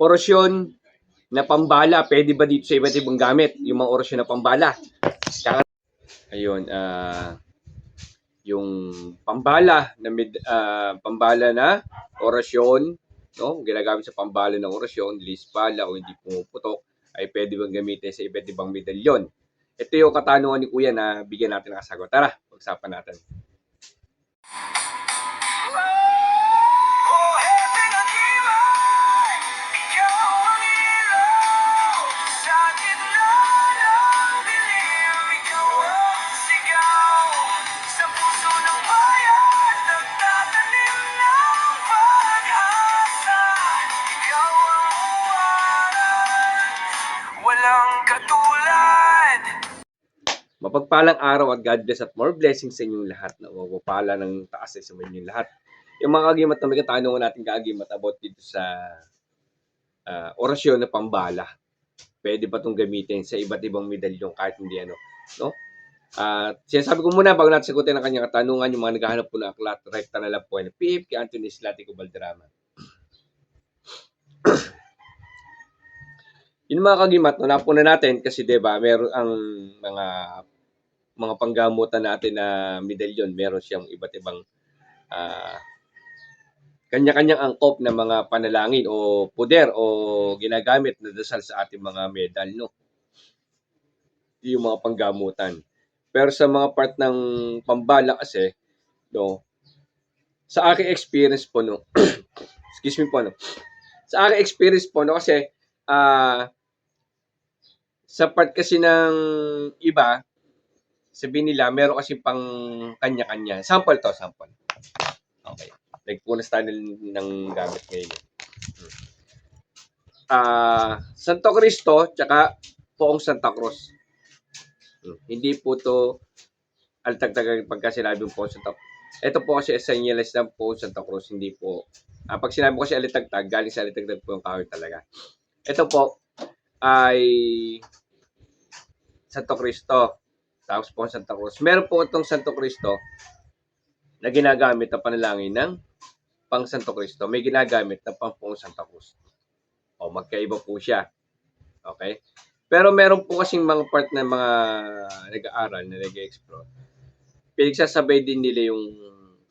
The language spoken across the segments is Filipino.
orasyon na pambala, pwede ba dito sa iba't ibang gamit? Yung mga orasyon na pambala. Ayun, yung pambala na orasyon, no? Ginagamit sa pambala ng orasyon, lispala o hindi pumuputok, ay pwede bang gamitin sa iba't ibang medalyon? Ito yung katanungan ni Kuya na bigyan natin ng kasagot. Tara, pag-usapan natin. Mapagpalang araw at God bless at more blessings sa inyong lahat na mapapala ng taas sa inyong lahat. Yung mga kagimat na may katanungan natin kagimat about dito sa orasyon na pambala. Pwede ba itong gamitin sa iba't ibang medalyon kahit hindi ano, no? Sinasabi ko muna bago natin sagutin ang kanyang katanungan, yung mga naghahanap po ng aklat, rekta na lang po ng PF kay Anthony Slatico Valderrama. Yung mga kagimat, napuna natin kasi diba, meron ang mga panggamutan natin na medalyon, meron siyang iba't ibang kanya-kanyang angkop na mga panalangin o puder o ginagamit na dasal sa ating mga medal, no? Yung mga panggamutan. Pero sa mga part ng pambala kasi, no, sa aking experience po, no, excuse me po, no, sa aking experience po, no, kasi sa part kasi ng iba, sabihin nila, meron kasi pang kanya-kanya. Sample to, sample. Okay. Nagpunas tayo ng gamit ngayon. Santo Cristo, tsaka Poong Santa Cruz. Hindi po to altagtag pagka sinabi po Santa Cruz. Ito po kasi senyales ng Poong Santa Cruz, hindi po. Pag sinabi ko kasi alitagtag, galing sa alitagtag po yung kahoy talaga. Ito po ay Santo Cristo. Tapos po Santa Cruz. Meron po itong Santo Cristo na ginagamit na panalangin ng pang Santo Cristo. May ginagamit na pang Poong Santa Cruz. O, magkaiba po siya. Okay? Pero meron po kasing mga part ng mga nag-aaral na nag-explore. Pinagsasabay din nila yung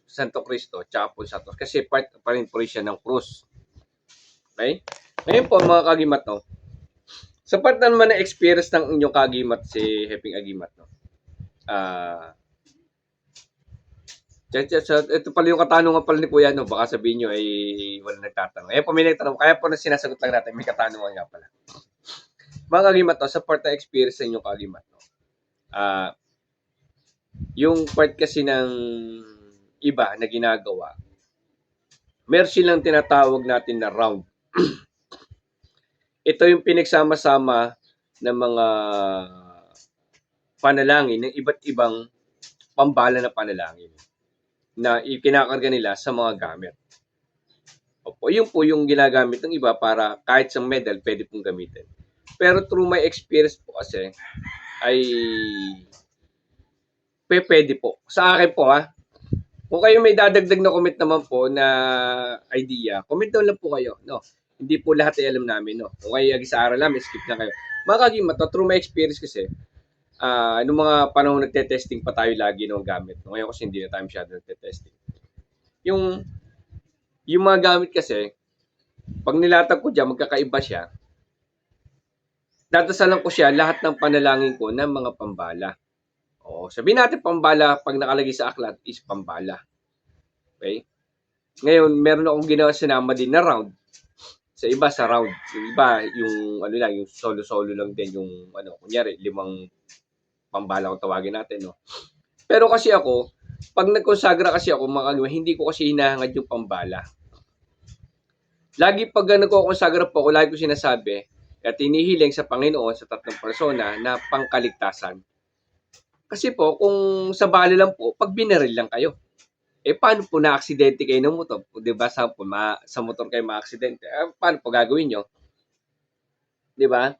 Santo Cristo tsaka po Santo Cruz. Kasi part pa rin po siya ng krus. Okay? Ngayon po mga kagimat, no? Sa part naman na experience ng inyong kagimat si Heping Agimat, no? Ito pala yung katanungan pala ni Kuya, no? Baka sabihin nyo ay wala nagtatanong. Po may nagtatanong. Kaya po na sinasagot lang natin, may katanungan nga pala. Mga kagimat, no? Sa part na experience sa inyong kagimat, no? Yung part kasi ng iba na ginagawa, meron silang tinatawag natin na round. Ito yung pinagsama-sama ng mga panalangin ng iba't ibang pambala na panalangin na ikinakarga nila sa mga gamit. Opo, yun po yung ginagamit ng iba para kahit sa medal, pwede pong gamitin. Pero through my experience po kasi, ay pwede po. Sa akin po kung kayo may dadagdag na comment naman po na idea, comment down lang po kayo. No? Hindi po lahat ay alam namin. No? Kung kayo sa aral namin, skip na kayo. Mga kagimat, through my experience kasi, nung mga panahon nagte-testing pa tayo lagi ng gamit. Ngayon kasi hindi na tayo masyado nagte-testing. Yung mga gamit kasi, pag nilatag ko dyan, magkakaiba siya. Dadasalan ko siya lahat ng panalangin ko ng mga pambala. O, sabihin natin pambala, pag nakalagay sa aklat, is pambala. Okay? Ngayon, meron akong ginawa sinama din na round. Sa iba, sa round. Yung iba, yung yung solo-solo lang din. Yung, kunyari, 5 pambala kung tawagin natin, no? Pero kasi ako, pag nagkonsagra kasi ako, hindi ko kasi hinahangad yung pambala. Lagi pag nagkokonsagra po ako, lagi ko sinasabi, at hinihiling sa Panginoon sa tatlong persona na pangkaligtasan. Kasi po, kung sa bala lang po, pag binaril lang kayo, paano po na-aksidente kayo ng motor? Diba, sa motor kayo ma-aksidente, paano po gagawin nyo? Diba?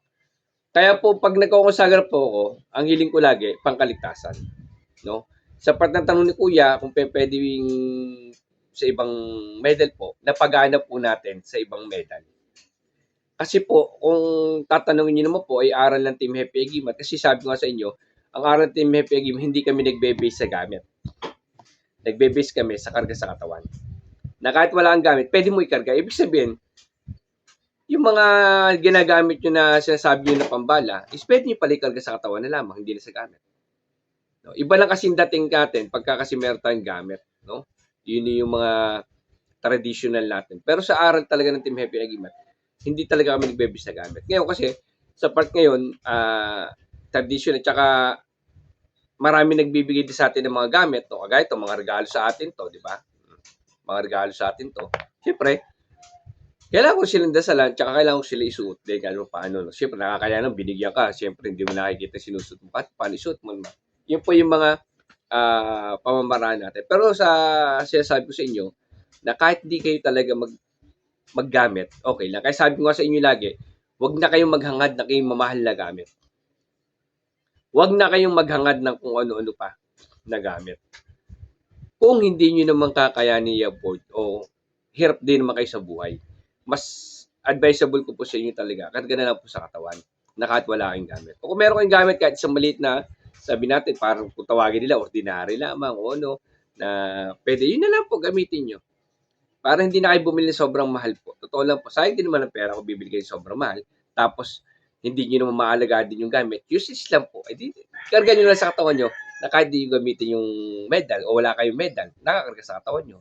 Kaya po, pag nagkokonsagra po ako, ang hiling ko lagi, pangkaligtasan. No? Sa part ng tanong ni Kuya, kung pwedeng sa ibang medal po, napagana po natin sa ibang medal. Kasi po, kung tatanungin niyo naman po ay aral ng Team Happy Agimat, kasi sabi ko nga sa inyo, ang aral ng Team Happy Agimat, hindi kami nagbe-base sa gamit. Nagbe-base kami sa karga sa katawan. Na kahit wala kang gamit, pwede mo ikarga. Ibig sabihin, yung mga ginagamit nyo na sinasabi nyo na pambala, is pwede nyo pala ikarga sa katawan na lamang, hindi na sa gamit. No? Iba lang kasi dating natin pagka kasi meron tayong gamit. No? Yun yung mga traditional natin. Pero sa aral talaga ng Team Happy Agimat, hindi talaga kami nagbebis na gamit. Ngayon kasi, sa part ngayon, tradition at saka marami nagbibigay din sa atin ng mga gamit. No? Kagaya ito, mga regalo sa atin to, di ba? Mga regalo sa atin to. Siyempre, kailangan ko silang dasalan, tsaka kailangan ko sila isuot din, kahit paano. No? Siyempre, nakakaya nang binigyan ka. Siyempre, hindi mo nakikita sinusuot mo. Paano isuot mo naman? Yun po yung mga pamamaraan natin. Pero sa sinasabi ko sa inyo, na kahit di kayo talaga maggamit, okay lang. Kaya sabi ko nga sa inyo lagi, huwag na kayong maghangad na kayong mamahal na gamit. Huwag na kayong maghangad ng kung ano-ano pa na gamit. Kung hindi nyo naman kakayanin i-afford o hirap din naman kayo sa buhay, mas advisable ko po sa inyo talaga, karga na lang po sa katawan na kahit wala kayong gamit. O kung meron kayong gamit kahit isang maliit na, sabi natin, parang kung tawagin nila, ordinary lamang o ano, na pwede, yun na lang po gamitin nyo. Para hindi na kayo bumili ng sobrang mahal po. Totoo lang po, sayang din naman ang pera kung bibili kayo sobrang mahal. Tapos, hindi nyo naman maalagaan din yung gamit. Useless lang po. Eh, karga nyo lang sa katawan nyo na kahit di nyo gamitin yung medal o wala kayong medal, nakakarga sa katawan nyo.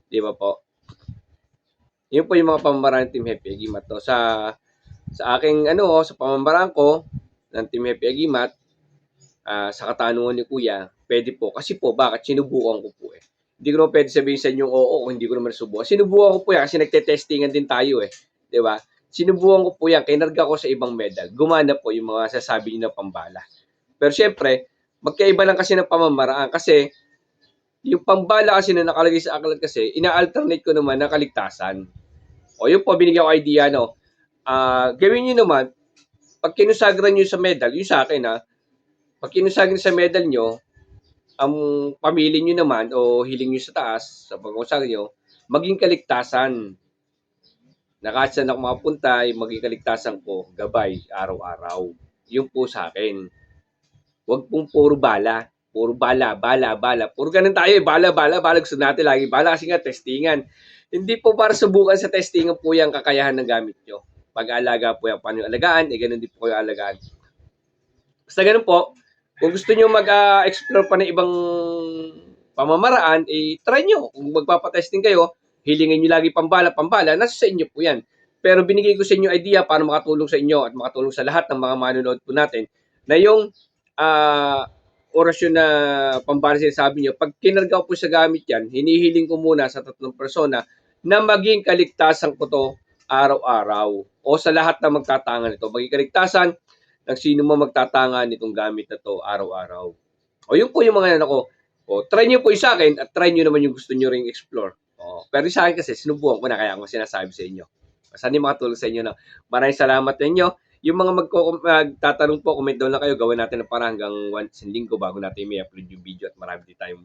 Di ba po? Yun po yung mga pamamaraan ng Team Happy Agimat. No? Sa aking sa pamamaraan ko ng Team Happy Agimat, sa katanungan ni Kuya, pwede po. Kasi po, bakit? Sinubukan ko po eh. Hindi ko naman pwede sabihin sa inyo, oo, kung hindi ko naman subukan. Sinubukan ko po yan kasi nagte-testingan din tayo eh. Di ba? Sinubukan ko po yan, kinarga ko sa ibang medal. Gumana po yung mga sasabi niyo na pambala. Pero syempre, magkaiba lang kasi ng pamamaraan kasi yung pambala kasi na nakalagay sa aklat kasi, ina-alternate ko naman ng kaligtasan. O yun po, binigyan ko idea, no? Gawin nyo naman, pag kinusagran nyo sa medal, yung sa akin pag kinusagran sa medal nyo, ang pamili nyo naman o hiling nyo sa taas, sa pag-usagran nyo, maging kaligtasan. Na kahit saan ako makapunta, maging kaligtasan ko, gabay, araw-araw. Yun po sa akin. Huwag pong puro bala. Puro bala. Puro ganun tayo eh. Bala. Gusto natin lagi. Bala kasi nga testingan. Hindi po para subukan sa testingan po yung kakayahan ng gamit nyo. Pag-aalaga po yung paano yung alagaan, ganun din po kayo alagaan. Basta ganun po. Kung gusto nyo mag-explore pa ng ibang pamamaraan, try nyo. Kung magpapatesting kayo, hilingin nyo lagi pambala, nasa sa inyo po yan. Pero binigay ko sa inyo idea para makatulong sa inyo at makatulong sa lahat ng mga manonood po natin na yung orasyon na pambala sinasabi nyo, pag kinarga po sa gamit yan, hinihiling ko muna sa 3 persona na maging kaligtasan ko to araw-araw o sa lahat na magtatangan nito. Maging kaligtasan ng sino man magtatangan nitong gamit na to araw-araw. O yun po yung mga ko. O, try nyo po yung sa akin at try nyo naman yung gusto nyo ring explore. O, pero sa akin kasi, sinubukan ko na kaya ako sinasabi sa inyo. Sana makatulong sa inyo na maraming salamat sa inyo. Yung mga magtatanong po, comment down lang kayo, gawin natin ng parang hanggang once in linggo bago natin may upload yung video at marami din tayong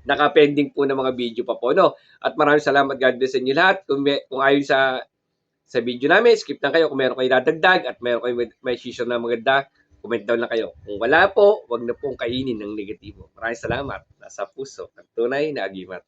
naka-pending po ng mga video pa po. No? At maraming salamat, God bless sa inyo lahat. Kung ayon sa video namin, skip lang kayo. Kung meron kayo dadagdag at meron kayo may season na maganda, comment down lang kayo. Kung wala po, wag na pong kainin ng negatibo. Maraming salamat. Nasa puso. Ang tunay na agimat.